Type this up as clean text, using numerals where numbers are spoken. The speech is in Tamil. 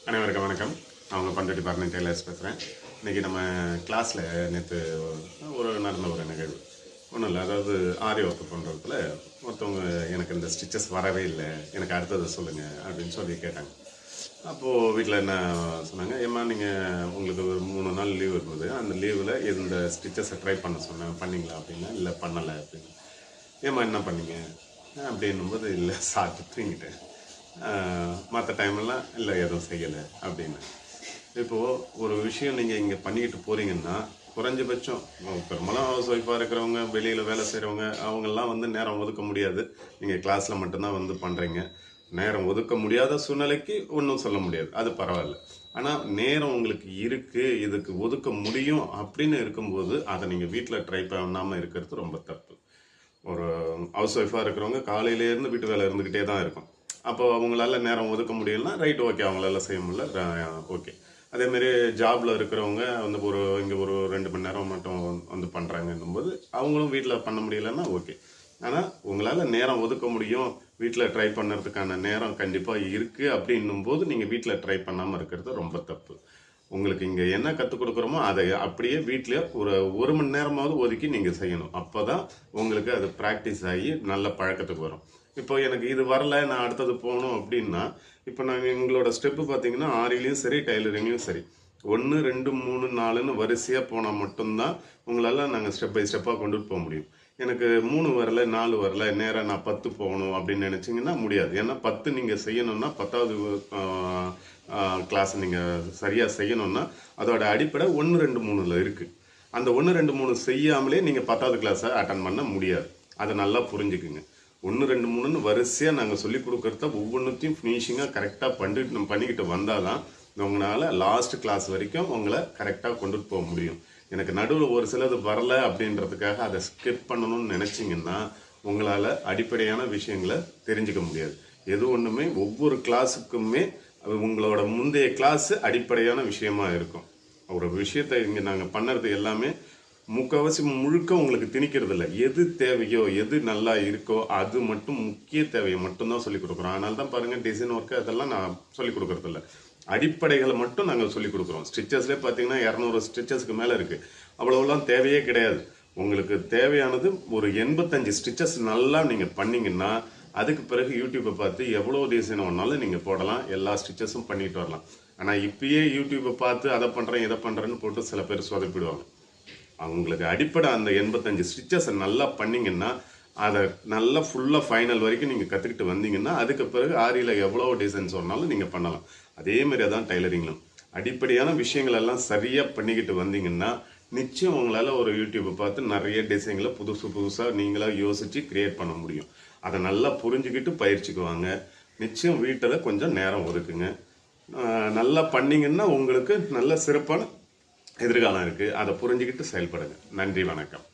அனைவருக்கும் வணக்கம். நான் உங்கள் பண்ருட்டி பரணி டெய்லர்ஸ் பேசுகிறேன். இன்றைக்கி நம்ம கிளாஸில் நேற்று நடந்த ஒரு நிகழ்வு ஒன்றும் இல்லை. அதாவது ஆரி ஒர்க் பண்ணுறதுல ஒருத்தவங்க எனக்கு இந்த ஸ்டிச்சஸ் வரவே இல்லை, எனக்கு அடுத்தது சொல்லுங்கள் அப்படின்னு சொல்லி கேட்டாங்க. அப்போது வீட்டில் என்ன சொன்னாங்க, ஏம்மா நீங்கள் உங்களுக்கு ஒரு 3 நாள் லீவ் இருந்தது, அந்த லீவில் இந்த ஸ்டிச்சஸை ட்ரை பண்ண சொன்னேன், பண்ணிங்களா அப்படின்னா இல்லை பண்ணலை அப்படின்னு. ஏம்மா என்ன பண்ணீங்க அப்படின்னும்போது இல்லை சாப்பிட்டு தூங்கிட்டேன், மற்ற டைமெல்லாம் இல்லை எதுவும் செய்யலை அப்படின்னு. இப்போது ஒரு விஷயம் நீங்கள் இங்கே பண்ணிக்கிட்டு போகிறீங்கன்னா குறைஞ்சபட்சம் பெரும்பாலும் ஹவுஸ் ஒய்ஃபாக இருக்கிறவங்க, வெளியில் வேலை செய்கிறவங்க, அவங்கெல்லாம் நேரம் ஒதுக்க முடியாது. நீங்கள் கிளாஸில் மட்டும்தான் பண்ணுறீங்க. நேரம் ஒதுக்க முடியாத சூழ்நிலைக்கு ஒன்றும் சொல்ல முடியாது, அது பரவாயில்ல. ஆனால் நேரம் உங்களுக்கு இருக்குது, இதுக்கு ஒதுக்க முடியும் அப்படின்னு இருக்கும்போது அதை நீங்கள் வீட்டில் ட்ரை பண்ணாமல் இருக்கிறது ரொம்ப தப்பு. ஒரு ஹவுஸ் ஒய்ஃபாக இருக்கிறவங்க காலையிலேருந்து வீட்டு வேலை இருந்துக்கிட்டே தான் இருக்கும். அப்போ அவங்களால நேரம் ஒதுக்க முடியலன்னா ரைட், ஓகே, அவங்களால செய்ய முடியல, ஓகே. அதேமாரி ஜாபில் இருக்கிறவங்க இங்கே ஒரு 2 மணி நேரம் மட்டும் பண்ணுறாங்கன்னும் போது அவங்களும் வீட்டில் பண்ண முடியலன்னா ஓகே. ஆனால் உங்களால் நேரம் ஒதுக்க முடியும், வீட்டில் ட்ரை பண்ணுறதுக்கான நேரம் கண்டிப்பாக இருக்குது அப்படின்னும் போது நீங்கள் வீட்டில் ட்ரை பண்ணாமல் இருக்கிறது ரொம்ப தப்பு. உங்களுக்கு இங்கே என்ன கற்றுக் கொடுக்குறோமோ அதை அப்படியே வீட்டில் ஒரு மணி நேரமாவது ஒதுக்கி நீங்கள் செய்யணும். அப்போ தான் உங்களுக்கு அது ப்ராக்டிஸ் ஆகி நல்ல பழக்கத்துக்கு வரும். இப்போ எனக்கு இது வரலை, நான் அடுத்தது போகணும் அப்படின்னா, இப்போ நாங்கள் எங்களோட ஸ்டெப்பு பார்த்தீங்கன்னா ஆரிலையும் சரி டைலரிங்லையும் சரி 1 2 3 4ன்னு வரிசையாக போனால் மட்டும்தான் உங்களால் நாங்கள் ஸ்டெப் பை ஸ்டெப்பாக கொண்டுட்டு போக முடியும். எனக்கு 3 வரல 4 வரல, நேராக நான் 10 போகணும் அப்படின்னு நினச்சிங்கன்னா முடியாது. ஏன்னா 10 நீங்கள் செய்யணும்னா 10வது கிளாஸ் நீங்கள் சரியாக செய்யணும்னா அதோட அடிப்படை 1 2 3ல் இருக்குது. அந்த 1 2 3 செய்யாமலே நீங்கள் 10வது கிளாஸை அட்டன் பண்ண முடியாது. அதை நல்லா புரிஞ்சுக்குங்க. 1 2 3ன்னு வரிசையாக நாங்கள் சொல்லிக் கொடுக்குறத ஒவ்வொன்றுத்தையும் ஃபினிஷிங்காக கரெக்டாக பண்ணிக்கிட்டு வந்தால் தான் உங்களால் லாஸ்ட் கிளாஸ் வரைக்கும் உங்களை கரெக்டாக கொண்டுட்டு போக முடியும். எனக்கு நடுவில் ஒரு சிலது வரலை அப்படின்றதுக்காக அதை ஸ்கிப் பண்ணணும்னு நினச்சிங்கன்னா உங்களால் அடிப்படையான விஷயங்களை தெரிஞ்சுக்க முடியாது. எது ஒன்றுமே ஒவ்வொரு கிளாஸுக்குமே உங்களோட முந்தைய கிளாஸு அடிப்படையான விஷயமா இருக்கும். ஒரு விஷயத்தை இங்கே நாங்கள் பண்ணுறது எல்லாமே முக்கால்வாசி முழுக்க உங்களுக்கு திணிக்கிறது இல்லை. எது தேவையோ, எது நல்லா இருக்கோ அது மட்டும், முக்கிய தேவையை மட்டும்தான் சொல்லிக் கொடுக்குறோம். அதனால தான் பாருங்கள், டிசைன் ஒர்க்கு அதெல்லாம் நான் சொல்லிக் கொடுக்குறதில்ல. அடிப்படைகளை மட்டும் நாங்கள் சொல்லிக் கொடுக்குறோம். ஸ்டிச்சஸ்லேயே பார்த்தீங்கன்னா 200 ஸ்டிச்சஸ்க்கு மேலே இருக்குது. அவ்வளோலாம் தேவையே கிடையாது. உங்களுக்கு தேவையானது ஒரு 85 ஸ்டிச்சஸ் நல்லா நீங்கள் பண்ணிங்கன்னா அதுக்கு பிறகு யூடியூப்பை பார்த்து எவ்வளோ டிசைன் ஒன்றாலும் நீங்கள் போடலாம், எல்லா ஸ்டிச்சஸும் பண்ணிட்டு வரலாம். ஆனால் இப்பயே யூடியூப்பை பார்த்து அதை பண்ணுறேன் இதை பண்ணுறேன்னு போட்டு சில பேர் சொதப்பிடுவாங்க. அவங்களுக்கு அடிப்படை அந்த 85 ஸ்டிச்சஸை நல்லா பண்ணிங்கன்னா அதை நல்லா ஃபுல்லாக ஃபைனல் வரைக்கும் நீங்கள் கற்றுக்கிட்டு வந்தீங்கன்னா அதுக்கு பிறகு ஆரியில் எவ்வளோ டிசைன்ஸ் சொன்னாலும் நீங்கள் பண்ணலாம். அதேமாரி தான் டைலரிங்லும் அடிப்படையான விஷயங்கள் எல்லாம் சரியாக பண்ணிக்கிட்டு வந்தீங்கன்னா நிச்சயம் உங்களால் ஒரு யூடியூப்பை பார்த்து நிறைய டிசைன்களை புதுசாக நீங்களாக யோசித்து க்ரியேட் பண்ண முடியும். அதை நல்லா புரிஞ்சுக்கிட்டு பயிற்சிக்குவாங்க. நிச்சயம் வீட்டில் கொஞ்சம் நேரம் ஒதுக்குங்க. நல்லா பண்ணிங்கன்னா உங்களுக்கு நல்ல சிறப்பான எதிர்காலம் இருக்குது. அதை புரிஞ்சுக்கிட்டு செயல்படுங்க. நன்றி, வணக்கம்.